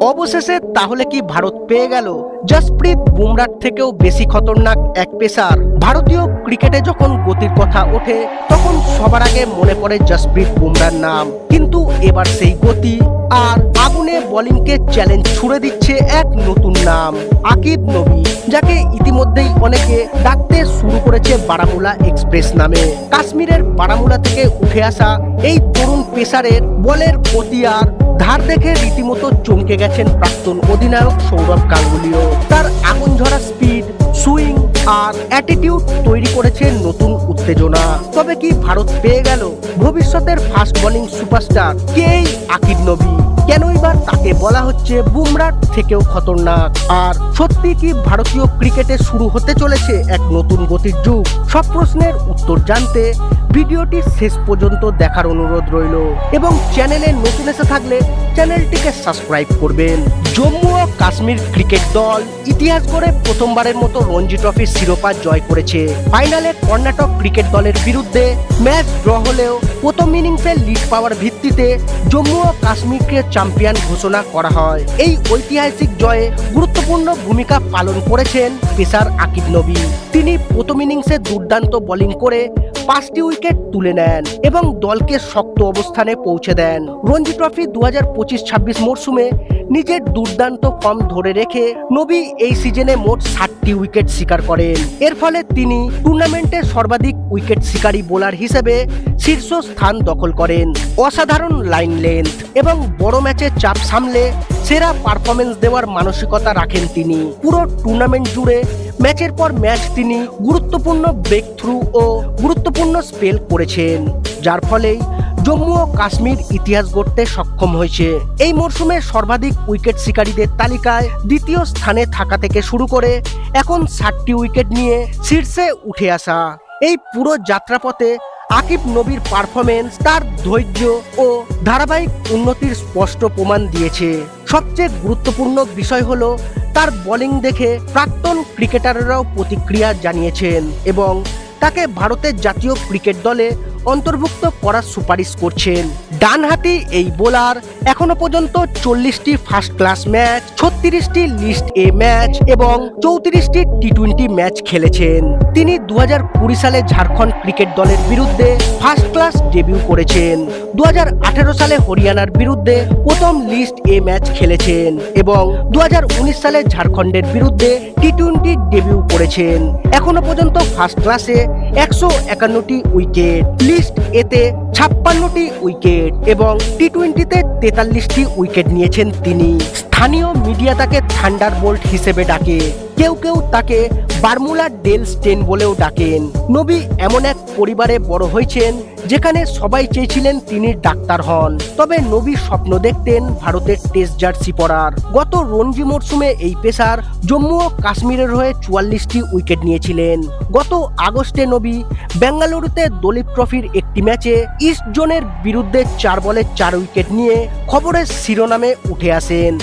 অবশেষে তাহলে কি ভারত পেয়ে গেল জসপ্রীত বুমরার থেকেও বেশি খতরনাক এক পেসার? ভারতীয় ক্রিকেটে যখন গতির কথা ওঠে তখন সবার আগে মনে পড়ে জসপ্রীত বুমরার নাম। কিন্তু এবার সেই গতি আর আগুনে বোলিংকে চ্যালেঞ্জ ছুড়ে দিচ্ছে এক নতুন নাম, আকিব নবী, যাকে ইতিমধ্যেই অনেকে ডাকতে শুরু করেছে বারামুলা এক্সপ্রেস নামে। কাশ্মীরের বারামুলা থেকে উঠে আসা এই তরুণ পেসারের বলের গতি আর ধার দেখে রীতিমতো চমকে গেছেন প্রাক্তন অধিনায়ক সৌরভ গাঙ্গুলিও। তার আগুন ঝরা স্পিড, সুইং আর অ্যাটিটিউড তৈরি করেছে নতুন উত্তেজনা। তবে কি ভারত পেয়ে গেল ভবিষ্যতের ফাস্ট বোলিং সুপারস্টার? কে এই আকিব নবী? কেনই বা তাকে বলা হচ্ছে বুমরার থেকেও খতরনাক? আর সত্যি কি ভারতীয় ক্রিকেটে শুরু হতে চলেছে এক নতুন গতির যুগ? সব প্রশ্নের উত্তর জানতে ভিডিওটি শেষ পর্যন্ত দেখার অনুরোধ রইল এবং চ্যানেলে নতুন এসে থাকলে চ্যানেলটিকে সাবস্ক্রাইব করবেন। জম্মু ও কাশ্মীর ক্রিকেট দল ইতিহাস গড়ে প্রথমবারের মতো রঞ্জি ট্রফির শিরোপা জয় করেছে। ফাইনালে কর্ণাটক ক্রিকেট দলের বিরুদ্ধে ম্যাচ ড্র হলেও প্রথম ইনিংসে লিড পাওয়ার ভিত্তিতে জম্মু ও কাশ্মীরকে চ্যাম্পিয়ন ঘোষণা করা হয়। এই ঐতিহাসিক জয়ে গুরুত্বপূর্ণ ভূমিকা পালন করেছেন পেসার আকিব নবী। তিনি প্রথম ইনিংসে দুর্দান্ত বোলিং করে 5টি উইকেট তুলে নেন এবং দলকে শক্ত অবস্থানে পৌঁছে দেন। রঞ্জি ট্রফি 2025-26 মরশুমে নিজের দুর্দান্ত ফর্ম ধরে রেখে নবী এই সিজনে মোট 60টি উইকেট শিকার করেন। এর ফলে তিনি টুর্নামেন্টে সর্বাধিক উইকেট শিকারী বোলার হিসেবে শীর্ষ স্থান দখল করেন। অসাধারণ লাইন লেন্থ এবং বড় ম্যাচে চাপ সামলে সেরা পারফরমেন্স দেওয়ার মানসিকতা রাখেন তিনি। পুরো টুর্নামেন্ট জুড়ে ম্যাচের পর ম্যাচ তিনি গুরুত্বপূর্ণ ব্রেক থ্রু ও গুরুত্বপূর্ণ স্পেল করেছেন, যার ফলেই জম্মু ও কাশ্মীর ইতিহাস গড়তে সক্ষম হয়েছে। এই মরশুমে সর্বাধিক উইকেট শিকারীদের তালিকায় দ্বিতীয় স্থানে থাকা থেকে শুরু করে এখন 60টি উইকেট নিয়ে শীর্ষে উঠে আসা। এই পুরো যাত্রাপথে আকিব নবীর পারফরমেন্স তার ধৈর্য ও ধারাবাহিক উন্নতির স্পষ্ট প্রমাণ দিয়েছে। সবচেয়ে গুরুত্বপূর্ণ বিষয় হলো তার বোলিং দেখে প্রাক্তন ক্রিকেটাররাও প্রতিক্রিয়া জানিয়েছেন এবং তাকে ভারতের জাতীয় ক্রিকেট দলে অন্তর্ভুক্ত করার সুপারিশ করছেন। ডানহাতি এই বোলার এখনো পর্যন্ত 40টি ফার্স্ট ক্লাস ম্যাচ, 36টি লিস্ট এ ম্যাচ এবং 34টি টি-20 ম্যাচ খেলেছেন। তিনি 2020 সালে ঝাড়খণ্ড ক্রিকেট দলের বিরুদ্ধে ফার্স্ট ক্লাস ডেবিউ করেছেন। 2018 সালে হরিয়ানার বিরুদ্ধে প্রথম লিস্ট এ ম্যাচ খেলেছেন এবং 2019 সালে ঝাড়খণ্ডের বিরুদ্ধে টি-20 ডেবিউ করেছেন। এখনো পর্যন্ত ফার্স্ট ক্লাসে 151টি উইকেট, লিস্ট এতে 56টি উইকেট এবং টি-20তে 43টি উইকেট নিয়েছেন তিনি। স্থানীয় মিডিয়া তাকে থান্ডারবোল্ট হিসেবে ডাকে, কেউ কেউ তাকে বারমুলা ডেল স্টেন বলেও ডাকেন। নবী এমন এক পরিবারে বড় হয়েছেন যেখানে সবাই চেয়েছিলেন তিনি ডাক্তার হন, তবে নবী স্বপ্ন দেখতেন ভারতের টেস্ট জার্সি পরার। গত রঞ্জি মরশুমে এই পেসার জম্মু ও কাশ্মীরের হয়ে 44টি উইকেট নিয়েছিলেন। গত আগস্টে নবী বেঙ্গালুরুতে দলীপ ট্রফির একটি ম্যাচে ইস্ট জোনের বিরুদ্ধে 4 বলে 4 উইকেট নিয়ে খবরের শিরোনামে উঠে আসেন।